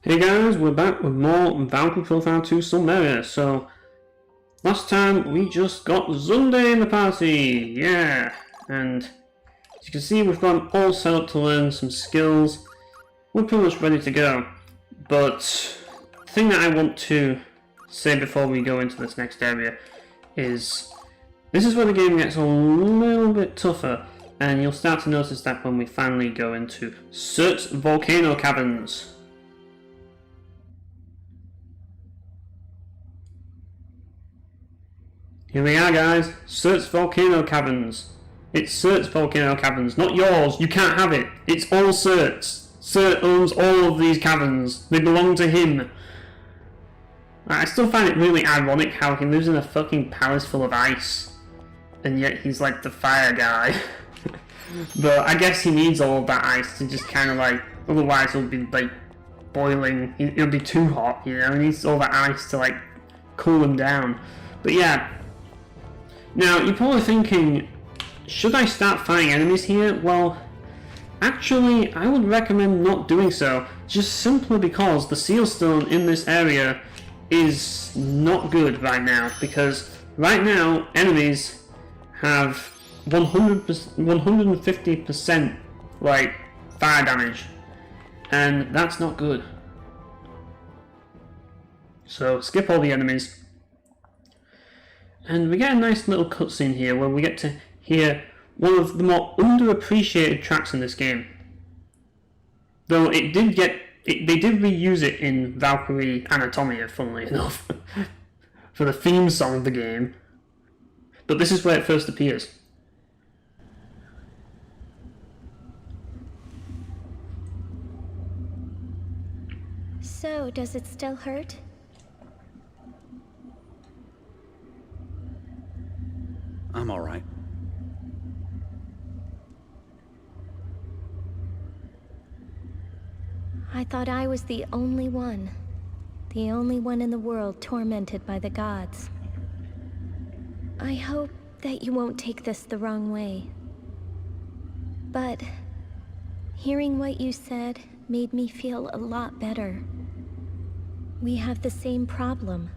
Hey guys, we're back with more Valkyrie Profile 2 Silmeria. So, last time we just got Sunday in the party, yeah! And as you can see, we've got all set up to learn some skills. We're pretty much ready to go. But the thing that I want to say before we go into this next area is this is where the game gets a little bit tougher, and you'll start to notice that when we finally go into Surt's Volcano Caverns. Here we are, guys. Surt's Volcano Caverns. It's Surt's Volcano Caverns, not yours. You can't have it. It's all Surt's. Surt owns all of these caverns. They belong to him. I still find it really ironic how he lives in a fucking palace full of ice, and yet he's like the fire guy. But I guess he needs all of that ice to just kind of like, otherwise it'll be like boiling. It'll be too hot, you know. He needs all that ice to like cool him down. But yeah. Now, you're probably thinking, should I start fighting enemies here? Well, actually, I would recommend not doing so, just simply because the seal stone in this area is not good right now, because right now, enemies have 150% like fire damage, and that's not good. So, skip all the enemies. And we get a nice little cutscene here where we get to hear one of the more underappreciated tracks in this game. Though it did they did reuse it in Valkyrie Anatomia, funnily enough, for the theme song of the game. But this is where it first appears. So, does it still hurt? I'm all right. I thought I was the only one in the world tormented by the gods. I hope that you won't take this the wrong way. But hearing what you said made me feel a lot better. We have the same problem.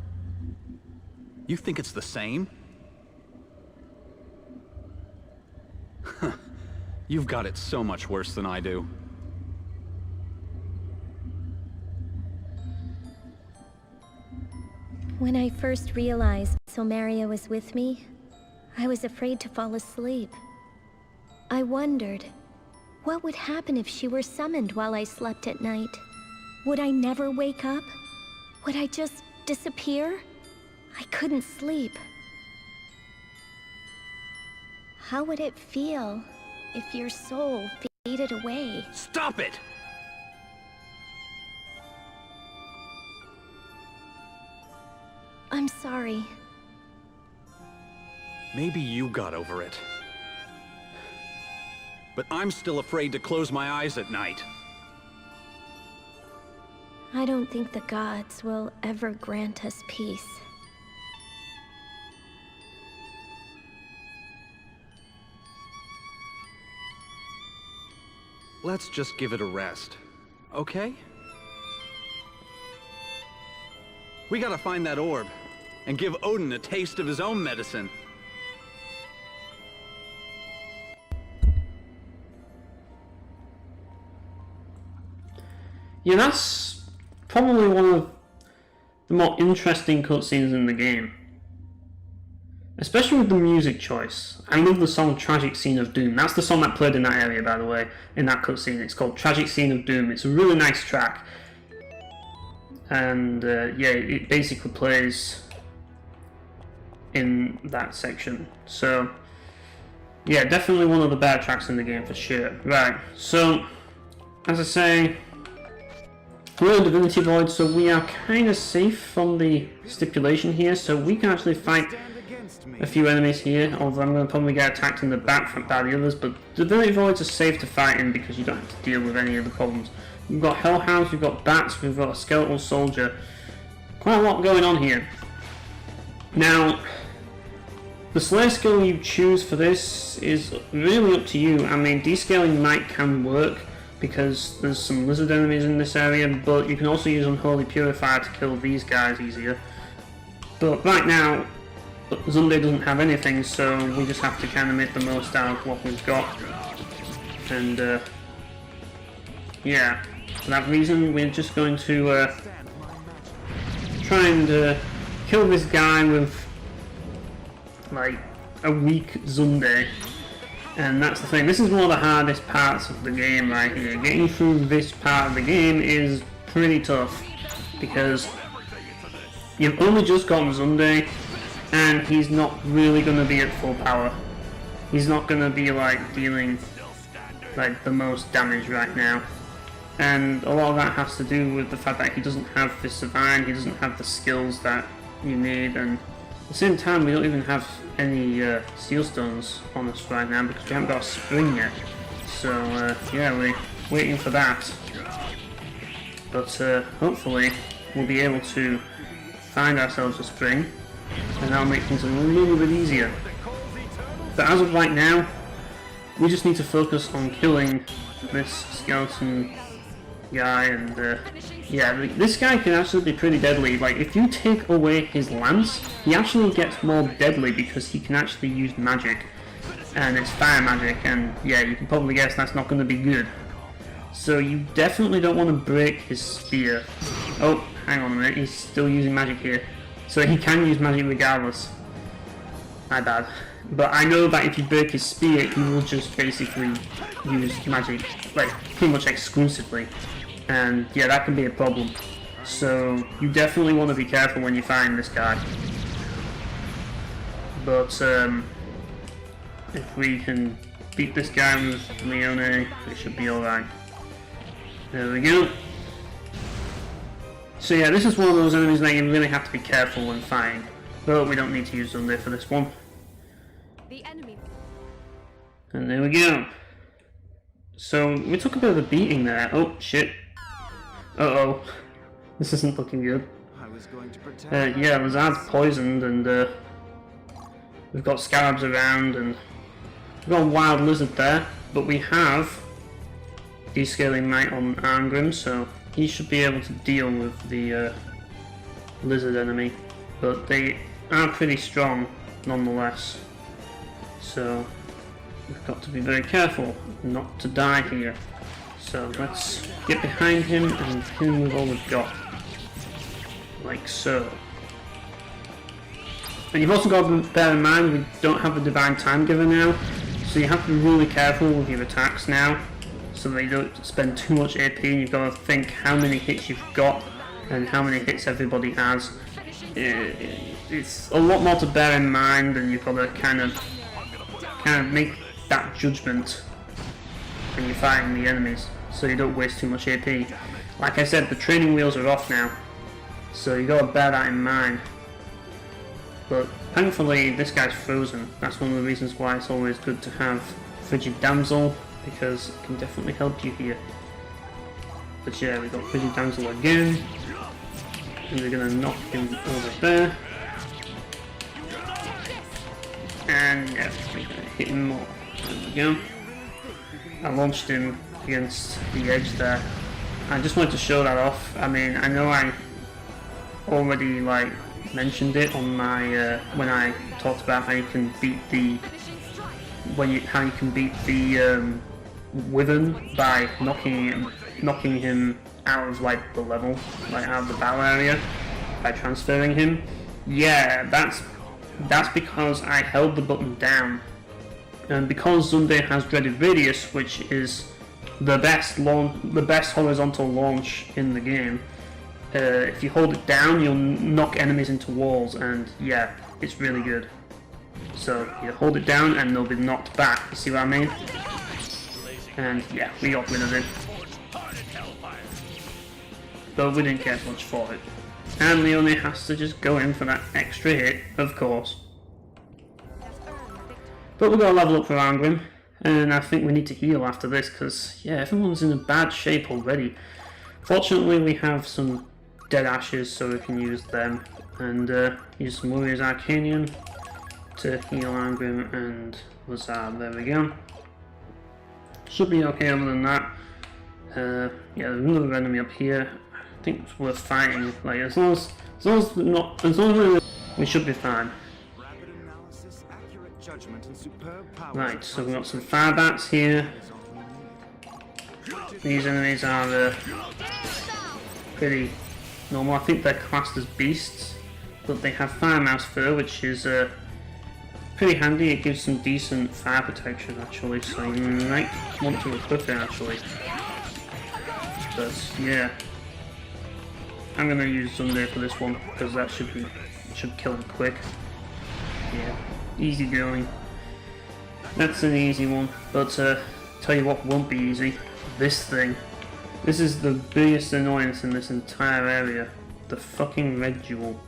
You think it's the same? You've got it so much worse than I do. When I first realized Silmeria was with me, I was afraid to fall asleep. I wondered, what would happen if she were summoned while I slept at night? Would I never wake up? Would I just disappear? I couldn't sleep. How would it feel if your soul faded away? Stop it! I'm sorry. Maybe you got over it. But I'm still afraid to close my eyes at night. I don't think the gods will ever grant us peace. Let's just give it a rest, okay? We gotta find that orb, and give Odin a taste of his own medicine. Yeah, that's probably one of the more interesting cutscenes in the game. Especially with the music choice. I love the song Tragic Scene of Doom. That's the song that played in that area, by the way, in that cutscene. It's called Tragic Scene of Doom. It's a really nice track. And yeah, it basically plays in that section. So, yeah, definitely one of the better tracks in the game for sure. Right, so, as I say, we're in Divinity Void, so we are kind of safe from the stipulation here, so we can actually fight a few enemies here, although I'm going to probably get attacked in the back by the others, but Divinity Voids are safe to fight in because you don't have to deal with any of the problems. We've got Hellhounds, we've got Bats, we've got a Skeletal Soldier. Quite a lot going on here. Now, the Slayer skill you choose for this is really up to you. I mean, descaling might can work, because there's some lizard enemies in this area, but you can also use Unholy Purifier to kill these guys easier. But right now, Zunde doesn't have anything, so we just have to kind of make the most out of what we've got. And yeah, for that reason, we're just going to try and kill this guy with like a weak Zunde. And that's the thing, this is one of the hardest parts of the game right here. Getting through this part of the game is pretty tough, because you've only just gotten Zunde, and he's not really going to be at full power. He's not going to be like dealing like the most damage right now. And a lot of that has to do with the fact that he doesn't have the Divine, he doesn't have the skills that you need, and at the same time we don't even have any Seal Stones on us right now because we haven't got a Spring yet. So yeah, we're waiting for that. But hopefully we'll be able to find ourselves a Spring, and that'll make things a little bit easier. But as of right now, we just need to focus on killing this skeleton guy, and yeah, this guy can actually be pretty deadly. Like, if you take away his lance, he actually gets more deadly because he can actually use magic, and it's fire magic, and yeah, you can probably guess that's not going to be good. So you definitely don't want to break his spear. Oh, hang on a minute, he's still using magic here. So he can use magic regardless. My bad. But I know that if you break his spear, he will just basically use magic, like, pretty much exclusively. And yeah, that can be a problem. So you definitely want to be careful when you find this guy. But if we can beat this guy with Leone, it should be alright. There we go. So yeah, this is one of those enemies that you really have to be careful when fighting. But we don't need to use Zunde for this one. The enemy. And there we go. So we took a bit of a beating there. Oh shit. Uh-oh. This isn't looking good. I was going to pretend. Yeah, Lazard's poisoned, and we've got scarabs around, and we've got a wild lizard there, but we have Descaling Might on Arngrim, so he should be able to deal with the lizard enemy. But they are pretty strong nonetheless, so we've got to be very careful not to die here. So let's get behind him and hit him with all we've got, like so. And you've also got to bear in mind we don't have a Divine Time Giver now, so you have to be really careful with your attacks now, so they don't spend too much AP, and you've got to think how many hits you've got and how many hits everybody has. It's a lot more to bear in mind, and you've got to kind of make that judgment when you're fighting the enemies, so you don't waste too much AP. Like I said, the training wheels are off now, so you got to bear that in mind. But thankfully this guy's frozen. That's one of the reasons why it's always good to have Frigid Damsel, because it can definitely help you here. But yeah, we got Frigid Damsel again, and we're going to knock him over there. And yeah, we're going to hit him more. There we go. I launched him against the edge there. I just wanted to show that off. I mean, I know I already like mentioned it on my when I talked about how you can beat the Wyvern by knocking him out of like the level, like out of the battle area by transferring him. Yeah, that's because I held the button down. And because Zunde has Dreaded Radius, which is the best horizontal launch in the game, if you hold it down, you'll knock enemies into walls, and yeah, it's really good. So you hold it down and they'll be knocked back, you see what I mean? And yeah, we got rid of it. But we didn't get much for it. And Leone has to just go in for that extra hit, of course. But we've got to level up for Arngrim, and I think we need to heal after this, because yeah, everyone's in a bad shape already. Fortunately we have some dead ashes, so we can use them, and use some Warrior's Arcanium to heal Arngrim and Lazard. There we go. Should be okay other than that. Yeah, there's another enemy up here. I think it's worth fighting. Like as long as we should be fine. Rapid analysis, accurate judgment, and superb power. Right, so we've got some fire bats here. These enemies are pretty normal. I think they're classed as beasts, but they have fire mouse fur, which is pretty handy. It gives some decent fire protection actually, so you might want to equip it actually. But yeah, I'm gonna use Sunday for this one because that should kill him quick. Yeah, easy going. That's an easy one, but tell you what won't be easy. This thing. This is the biggest annoyance in this entire area. The fucking red jewel.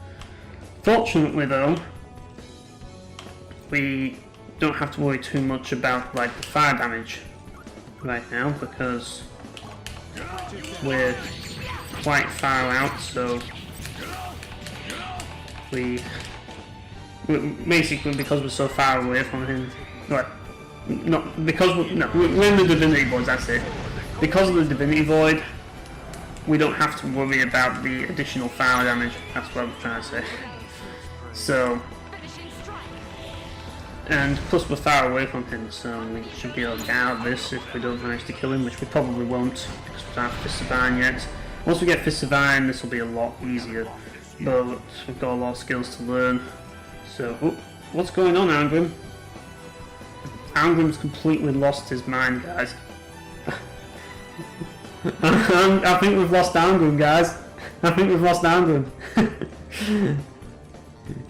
Fortunately though, we don't have to worry too much about like the fire damage right now because we're quite far out, so we basically, because we're so far away from him, like, not because we're in the Divinity Void, that's it. Because of the Divinity Void, we don't have to worry about the additional fire damage. That's what I'm trying to say. So, and plus we're far away from him, so we should be able to get out of this if we don't manage to kill him, which we probably won't because we don't have Fist of Iron yet. Once we get Fist of Iron, this will be a lot easier, but we've got a lot of skills to learn. So, oh, what's going on, Angrim? Angrim's completely lost his mind, guys. I think we've lost Angrim, guys. I think we've lost Angrim.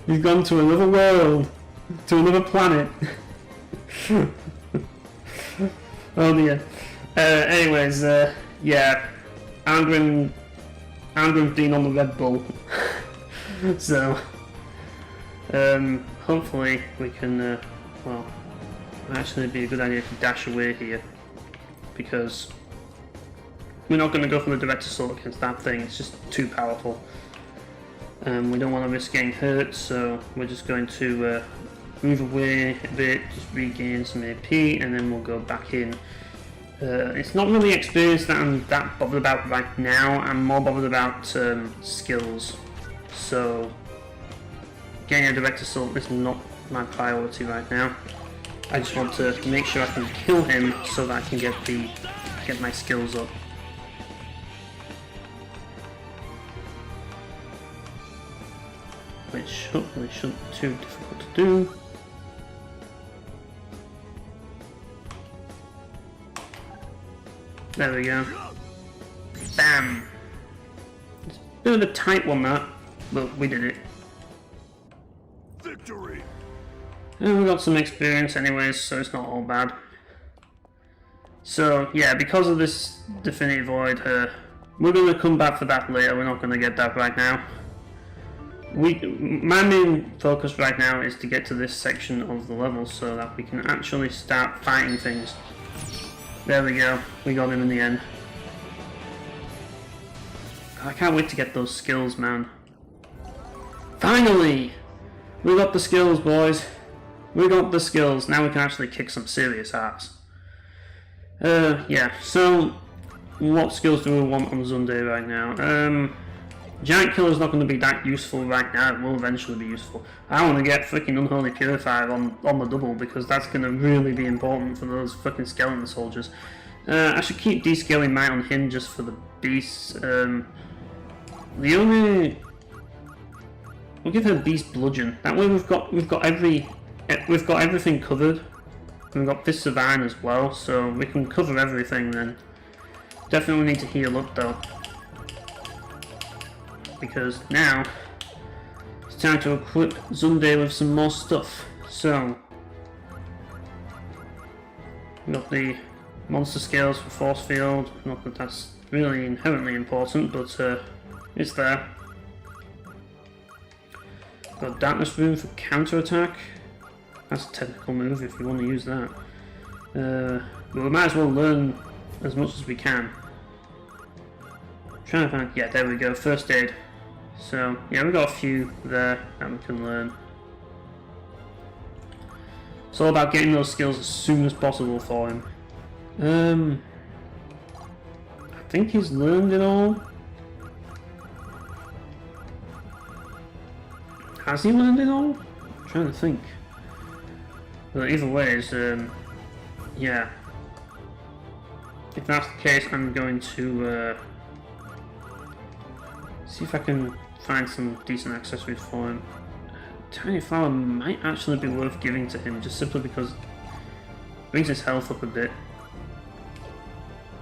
He's gone to another world, to another planet. Oh dear. Anyways, yeah, Angrim's been on the Red Bull. So, hopefully we can, well, actually it'd be a good idea to dash away here, because we're not going to go for the direct assault against that thing, it's just too powerful. We don't want to risk getting hurt, so we're just going to move away a bit, just regain some AP, and then we'll go back in. It's not really experience that I'm that bothered about right now, I'm more bothered about skills. So getting a direct assault is not my priority right now. I just want to make sure I can kill him so that I can get my skills up. Which hopefully shouldn't be too difficult to do. There we go. Bam! It's a bit of a tight one that, but we did it. Victory. And we got some experience anyways, so it's not all bad. So yeah, because of this Divinity Void, we're going to come back for that later, we're not going to get that right now. My main focus right now is to get to this section of the level so that we can actually start fighting things. There we go, we got him in the end. I can't wait to get those skills, man. Finally! We got the skills, boys. We got the skills, now we can actually kick some serious ass. Yeah, so what skills do we want on Sunday right now? Giant Killer's not going to be that useful right now, it will eventually be useful. I want to get freaking Unholy Purifier on the double because that's going to really be important for those fucking skeleton soldiers. I should keep descaling Might on him just for the beasts. We'll give her Beast Bludgeon. That way we've got everything covered. And we've got Fists of Iron as well, so we can cover everything then. Definitely need to heal up though. Because now it's time to equip Sunday with some more stuff. So we've got the monster scales for force field, not that that's really inherently important, but it's there. Got Darkness Rune for counter attack. That's a technical move if you want to use that. But we might as well learn as much as we can. Trying to find, yeah, there we go, first aid. So yeah, we've got a few there that we can learn. It's all about getting those skills as soon as possible for him. think he's learned it all. Has he learned it all? I'm trying to think. But either way, yeah. If that's the case, I'm going to see if I can find some decent accessories for him. Tiny flower might actually be worth giving to him, just simply because it brings his health up a bit.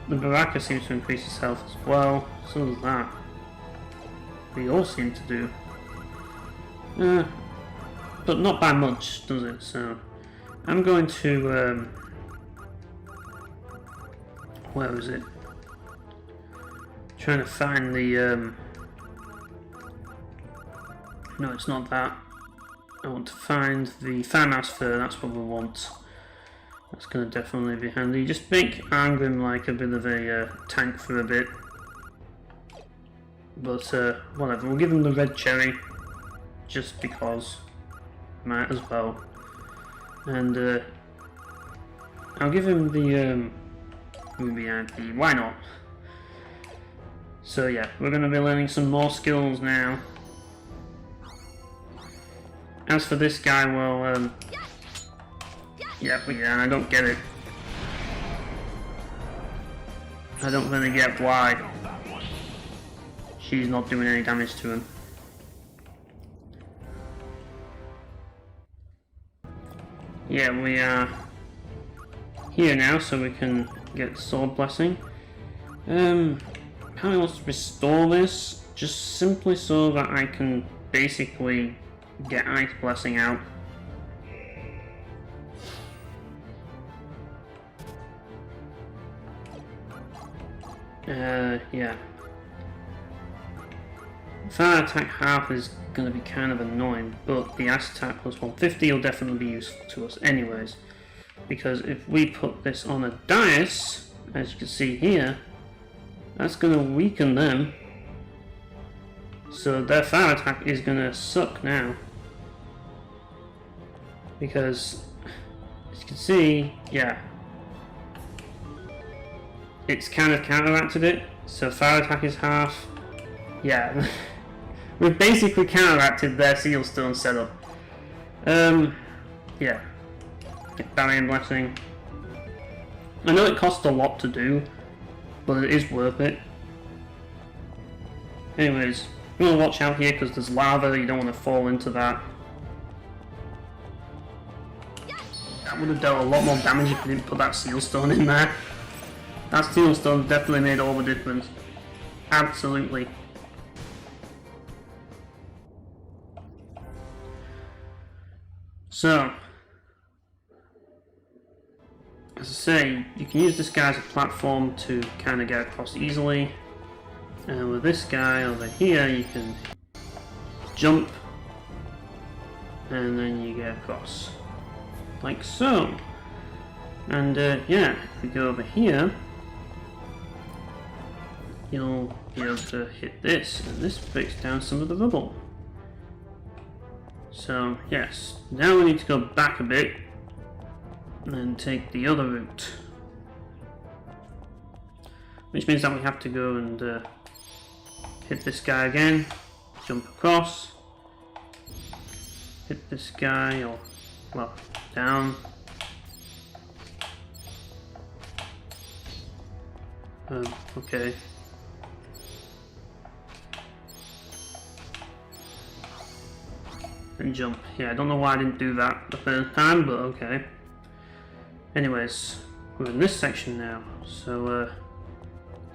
The Baraka seems to increase his health as well, so does that. They all seem to do. But not by much, does it? So I'm going to where is it? Trying to find the no, it's not that. I want to find the farmhouse fur, that's what we want. That's going to definitely be handy. Just make Arngrim like a bit of a tank for a bit. But whatever, we'll give him the red cherry. Just because. Might as well. And I'll give him the ruby ID. Why not? So yeah, we're going to be learning some more skills now. As for this guy, well, yeah, I don't get it. I don't really get why she's not doing any damage to him. Yeah, we are here now, so we can get Sword Blessing. Apparently wants to restore this, just simply so that I can basically get Ice Blessing out. Yeah. Fire attack half is going to be kind of annoying, but the ice attack plus 150 will definitely be useful to us anyways. Because if we put this on a dais, as you can see here, that's going to weaken them. So their fire attack is going to suck now. Because, as you can see, yeah, it's kind of counteracted it. So fire attack is half. Yeah, we've basically counteracted their seal stone setup. Yeah, get Barrier Blessing. I know it costs a lot to do, but it is worth it. Anyways, you want to watch out here because there's lava, you don't want to fall into that. That would have dealt a lot more damage if we didn't put that seal stone in there. That seal stone definitely made all the difference. Absolutely. So, as I say, you can use this guy as a platform to kind of get across easily. And with this guy over here, you can jump and then you get across. Like so. And yeah, if we go over here, you'll be able to hit this, and this breaks down some of the rubble. So yes, now we need to go back a bit and take the other route. Which means that we have to go and hit this guy again, jump across, hit this guy, or, well, down. Okay. And jump. Yeah, I don't know why I didn't do that the first time, but okay. Anyways, we're in this section now, so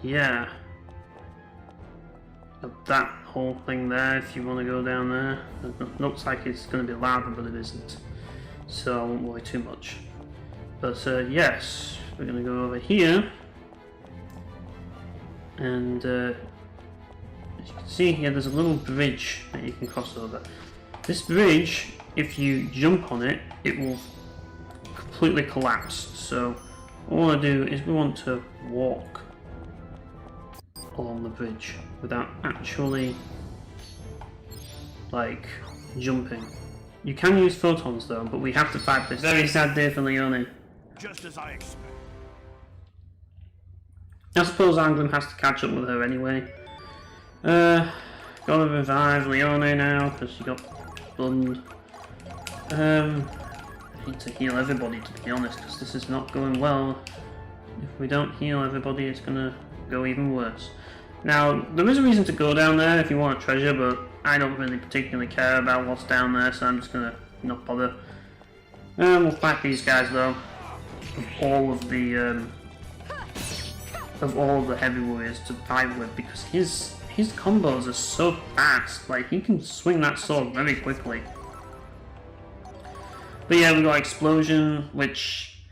yeah. That whole thing there, if you want to go down there. It looks like it's going to be lava, but it isn't. So I won't worry too much. But yes, we're going to go over here. And as you can see here, there's a little bridge that you can cross over. This bridge, if you jump on it, it will completely collapse. So all I do is we want to walk along the bridge without actually like jumping. You can use photons though, but we have to fight this. Very sad day for Leone. Just as I expected. I suppose Anglim has to catch up with her anyway. Gotta revive Leone now, because she got bummed. I need to heal everybody, to be honest, because this is not going well. If we don't heal everybody, it's gonna go even worse. Now, there is a reason to go down there if you want a treasure, but I don't really particularly care about what's down there, so I'm just gonna not bother. We'll fight these guys though. Of all the heavy warriors to fight with, because his combos are so fast. Like, he can swing that sword very quickly. But yeah, we got Explosion, which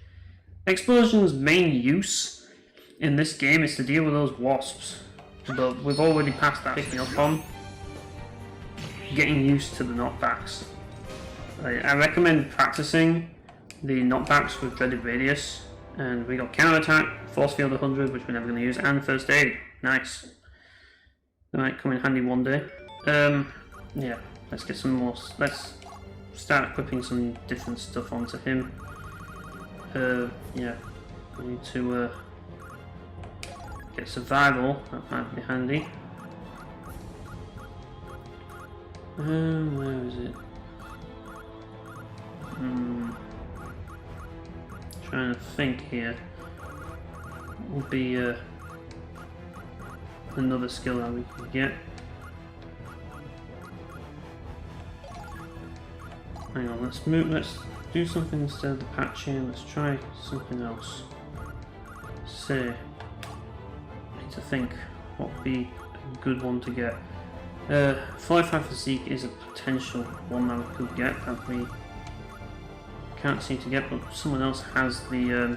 Explosion's main use in this game is to deal with those wasps. But we've already passed that picking up on. Getting used to the knockbacks. I recommend practicing the knockbacks with Dreaded Radius. And we got Counter Attack, Force Field 100, which we're never going to use, and First Aid. Nice. That might come in handy one day. Yeah, let's get some more. Let's start equipping some different stuff onto him. Yeah, we need to get Survival. That might be handy. Where is it? Trying to think here. Would be another skill that we can get. Hang on, let's do something instead of the patch here. Let's try something else. Say, I need to think what would be a good one to get. 45 Physique is a potential one that we could get that we can't seem to get, but someone else has the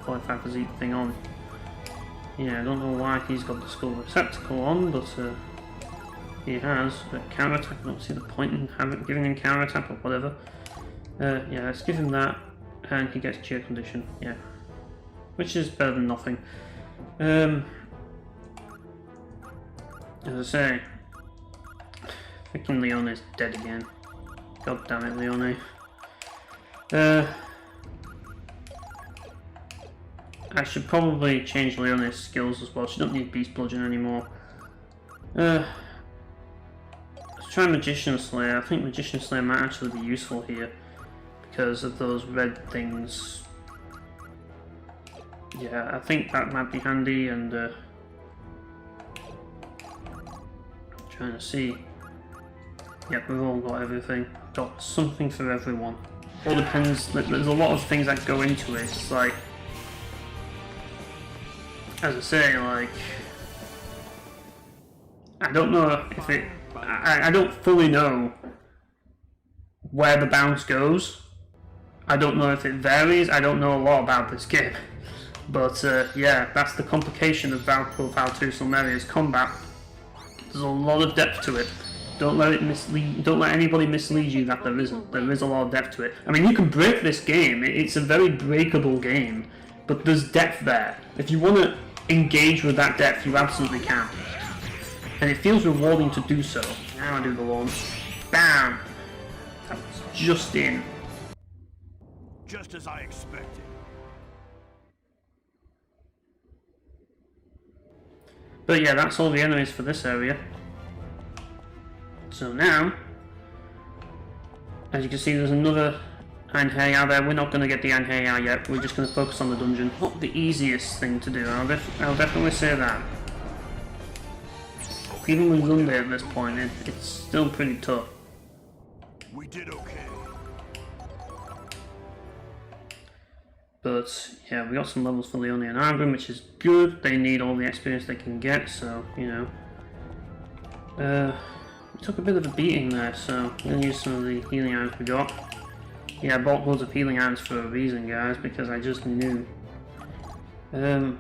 45 Physique thing on. Yeah, I don't know why he's got the Skull Receptacle on, but he has. But Counter Attack, I don't see the point in giving him Counter Attack or whatever. Yeah, let's give him that, and he gets Cheer Condition, yeah. Which is better than nothing. As I say, freaking Leone is dead again. God damn it, Leone. I should probably change Leone's skills as well. She doesn't need Beast Bludgeon anymore. Let's try Magician Slayer. I think Magician Slayer might actually be useful here because of those red things. Yeah, I think that might be handy, and trying to see. Yep, we've all got everything. Got something for everyone. All depends. There's a lot of things that go into it. It's like, as I say, like, I don't know if it. I don't fully know where the bounce goes. I don't know if it varies. I don't know a lot about this game. But yeah, that's the complication of Valkyrie 2 Silmeria's combat. There's a lot of depth to it. Don't let it mislead. Don't let anybody mislead you that there isn't. There is a lot of depth to it. I mean, you can break this game. It's a very breakable game, but there's depth there. If you want to engage with that depth, you absolutely can. And it feels rewarding to do so. Now I do the launch. Bam! That was just in. Just as I expected. But yeah, that's all the enemies for this area. So now, as you can see, there's another Einherjar there. We're not going to get the Einherjar yet. We're just going to focus on the dungeon. Not the easiest thing to do. I'll definitely say that. Even with Lunde at this point, it's still pretty tough. We did okay. But yeah, we got some levels for Leone and Argrim, which is good. They need all the experience they can get, so you know. We took a bit of a beating there, so I'm going to use some of the healing items we got. Yeah, I bought loads of healing items for a reason, guys, because I just knew. I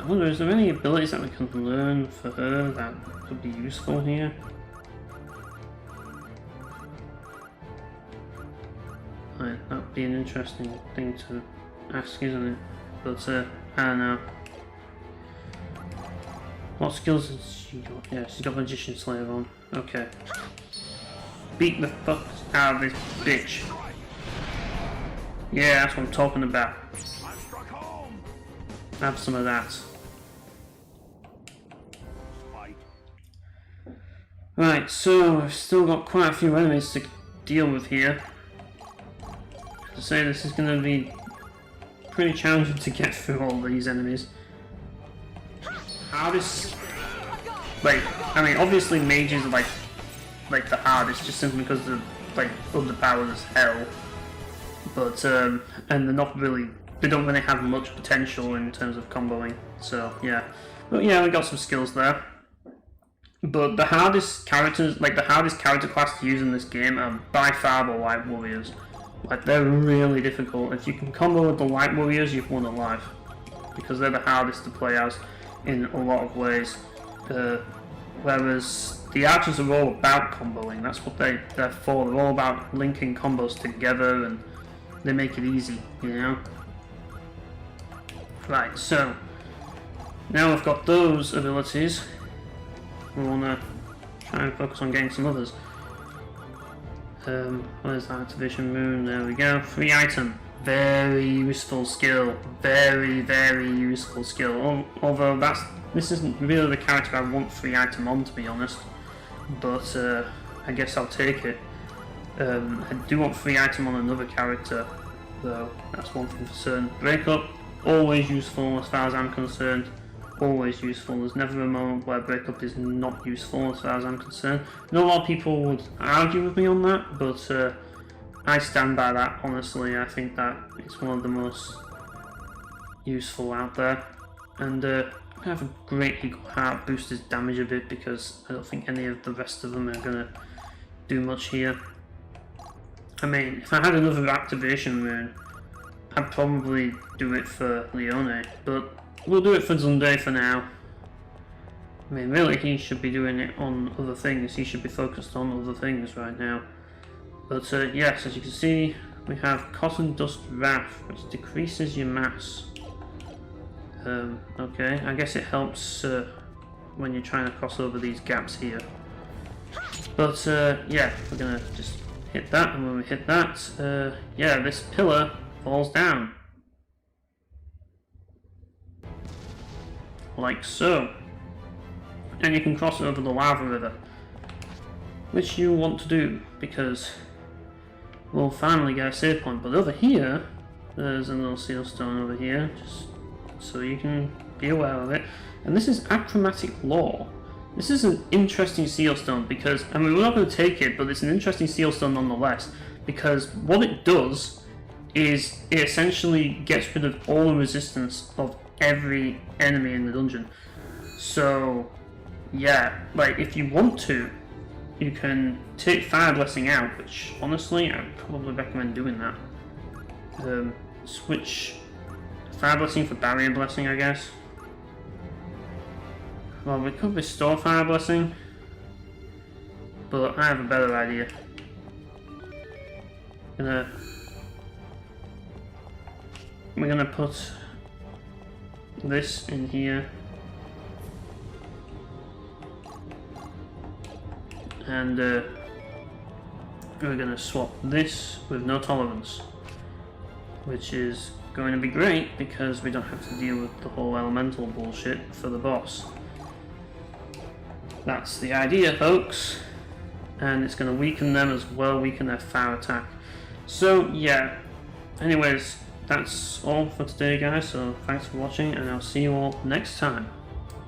wonder, is there any abilities that we can learn for her that could be useful here? Right, that'd be an interesting thing to ask, isn't it? But, I don't know. What skills has she got? Yeah, she's got Magician Slayer on. Okay. Beat the fuck out of this bitch. Yeah, that's what I'm talking about. have some of that. Fight. Right, so I've still got quite a few enemies to deal with here. To say this is going to be pretty challenging to get through all these enemies. Hardest, like, I mean, obviously mages are like the hardest, just simply because they're like underpowered as hell. But and they're not really, they don't really have much potential in terms of comboing. So yeah, but yeah, we got some skills there. But the hardest characters, like the hardest character class to use in this game, are by far the Light Warriors. Like, they're really difficult. If you can combo with the Light Warriors, you've won a life, because they're the hardest to play as in a lot of ways. Whereas the archers are all about comboing. That's what they're for. They're all about linking combos together, and they make it easy, you know. Right, so now we've got those abilities, we want to try and focus on getting some others. Where's the activation moon? There we go. Free item. Very useful skill. Very, very useful skill. Although this isn't really the character I want free item on, to be honest. But I guess I'll take it. I do want free item on another character, though. That's one thing for certain. Breakup, always useful as far as I'm concerned. Always useful. There's never a moment where breakup is not useful as far as I'm concerned. I know a lot of people would argue with me on that, but I stand by that, honestly. I think that it's one of the most useful out there. And I have a great eagle heart, boost his damage a bit, because I don't think any of the rest of them are going to do much here. I mean, if I had another activation rune, I'd probably do it for Leone, but we'll do it for Sunday for now. I mean, really, he should be doing it on other things. He should be focused on other things right now. But yes, as you can see, we have Cotton Dust Wrath, which decreases your mass. Okay, I guess it helps when you're trying to cross over these gaps here. But yeah, we're gonna just hit that, and when we hit that, yeah, this pillar falls down. Like so. And you can cross over the lava river, which you want to do because we'll finally get a save point. But over here, there's a little seal stone over here, just so you can be aware of it. And this is Achromatic Law. This is an interesting seal stone because, I mean, we're not going to take it, but it's an interesting seal stone nonetheless, because what it does is it essentially gets rid of all the resistance of every enemy in the dungeon. So yeah, like, if you want to, you can take Fire Blessing out, which honestly I would probably recommend doing that. Switch Fire Blessing for Barrier Blessing, I guess. Well, we could restore Fire Blessing, but I have a better idea. We're gonna put this in here, and we're gonna swap this with No Tolerance, which is going to be great because we don't have to deal with the whole elemental bullshit for the boss. That's the idea, folks, and it's going to weaken them as well, weaken their fire attack. So yeah, anyways, that's all for today, guys, so thanks for watching, and I'll see you all next time.